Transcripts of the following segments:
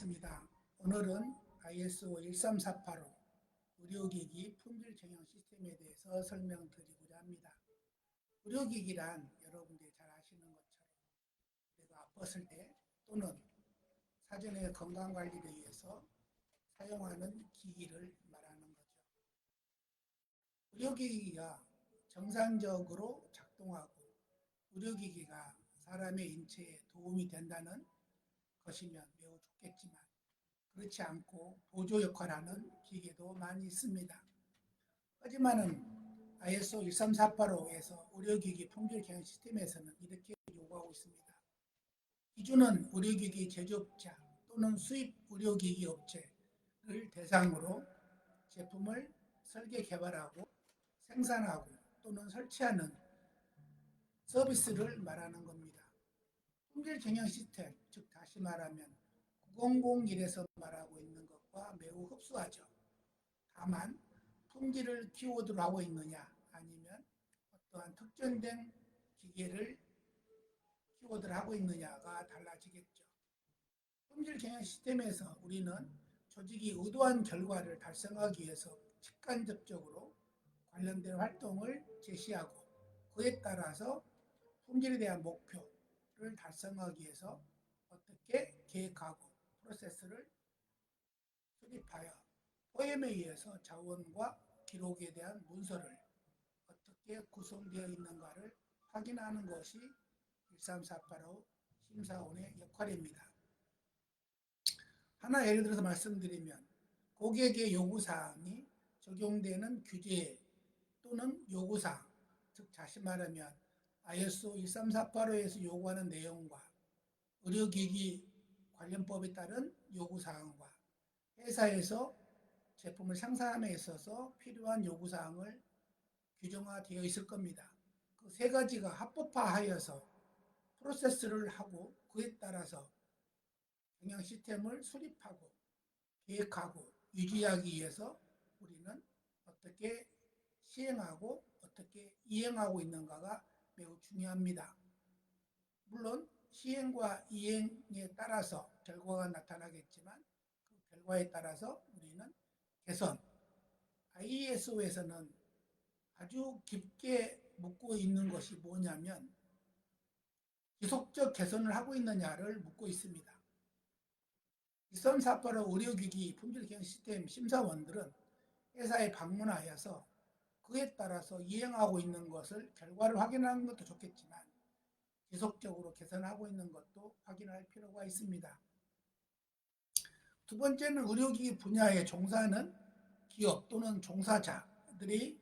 반갑습니다. 오늘은 ISO 13485 의료기기 품질 경영 시스템에 대해서 설명드리고자 합니다. 의료기기란 여러분들이 잘 아시는 것처럼 내가 아팠을 때 또는 사전에 건강관리를 위해서 사용하는 기기를 말하는 거죠. 의료기기가 정상적으로 작동하고 의료기기가 사람의 인체에 도움이 된다는 것이면 매우 좋겠지만 그렇지 않고 보조 역할하는 기계도 많이 있습니다. 하지만은 ISO 13485에서 의료기기 품질 경영 시스템에서는 이렇게 요구하고 있습니다. 기준은 의료기기 제조업자 또는 수입 의료기기 업체를 대상으로 제품을 설계 개발하고 생산하고 또는 설치하는 서비스를 말하는 겁니다. 품질 경영 시스템, 즉 다시 말하면 9001에서 말하고 있는 것과 매우 흡사하죠. 다만 품질을 키워드로 하고 있느냐 아니면 어떠한 특정된 기계를 키워드로 하고 있느냐가 달라지겠죠. 품질 경영 시스템에서 우리는 조직이 의도한 결과를 달성하기 위해서 직간접적으로 관련된 활동을 제시하고 그에 따라서 품질에 대한 목표를 달성하기 위해서 어떻게 계획하고 프로세스를 수립하여 포엠에 의해서 자원과 기록에 대한 문서를 어떻게 구성되어 있는가를 확인하는 것이 13485 심사원의 역할입니다. 하나 예를 들어서 말씀드리면 고객의 요구사항이 적용되는 규제 또는 요구사항, 즉 다시 말하면 ISO 13485에서 요구하는 내용과 의료기기 관련법에 따른 요구사항과 회사에서 제품을 생산함에 있어서 필요한 요구사항을 규정화되어 있을 겁니다. 그 세 가지가 합법화하여서 프로세스를 하고 그에 따라서 경영 시스템을 수립하고 계획하고 유지하기 위해서 우리는 어떻게 시행하고 어떻게 이행하고 있는가가 매우 중요합니다. 물론 시행과 이행에 따라서 결과가 나타나겠지만 그 결과에 따라서 우리는 개선, ISO에서는 아주 깊게 묻고 있는 것이 뭐냐면 지속적 개선을 하고 있느냐를 묻고 있습니다. 13485 의료기기 품질경영 시스템 심사원들은 회사에 방문하여서 그에 따라서 이행하고 있는 것을 결과를 확인하는 것도 좋겠지만 지속적으로 개선하고 있는 것도 확인할 필요가 있습니다. 두 번째는 의료기기 분야에 종사하는 기업 또는 종사자들이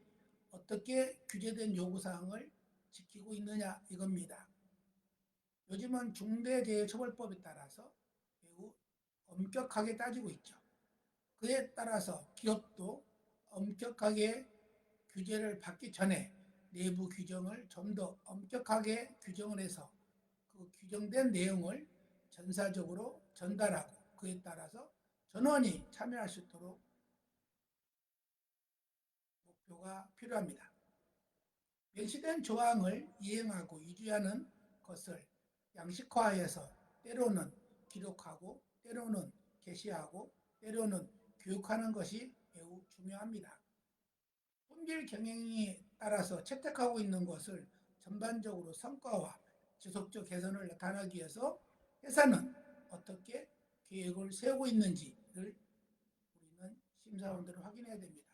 어떻게 규제된 요구사항을 지키고 있느냐 이겁니다. 요즘은 중대재해처벌법에 따라서 매우 엄격하게 따지고 있죠. 그에 따라서 기업도 엄격하게 규제를 받기 전에 내부 규정을 좀 더 엄격하게 규정을 해서 그 규정된 내용을 전사적으로 전달하고 그에 따라서 전원이 참여할 수 있도록 목표가 필요합니다. 명시된 조항을 이행하고 유지하는 것을 양식화해서 때로는 기록하고 때로는 게시하고 때로는 교육하는 것이 매우 중요합니다. 품질 경영에 따라서 채택하고 있는 것을 전반적으로 성과와 지속적 개선을 나타내기 위해서 회사는 어떻게 계획을 세우고 있는지를 우리는 심사원들을 확인해야 됩니다.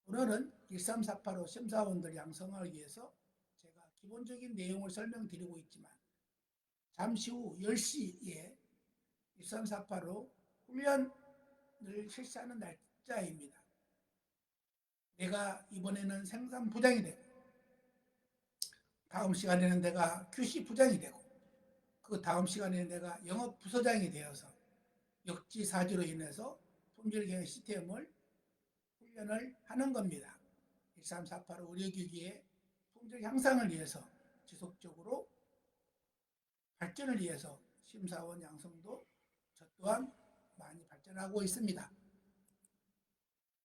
오늘은 13485 심사원들 양성하기 위해서 제가 기본적인 내용을 설명드리고 있지만 잠시 후 10시에 13485 훈련을 실시하는 날짜입니다. 내가 이번에는 생산부장이 되고 다음 시간에는 내가 QC 부장이 되고 그 다음 시간에는 내가 영업부서장이 되어서 역지사지로 인해서 품질경영 시스템을 훈련을 하는 겁니다. 13485 의료기기의 품질 향상을 위해서 지속적으로 발전을 위해서 심사원 양성도 저 또한 많이 발전하고 있습니다.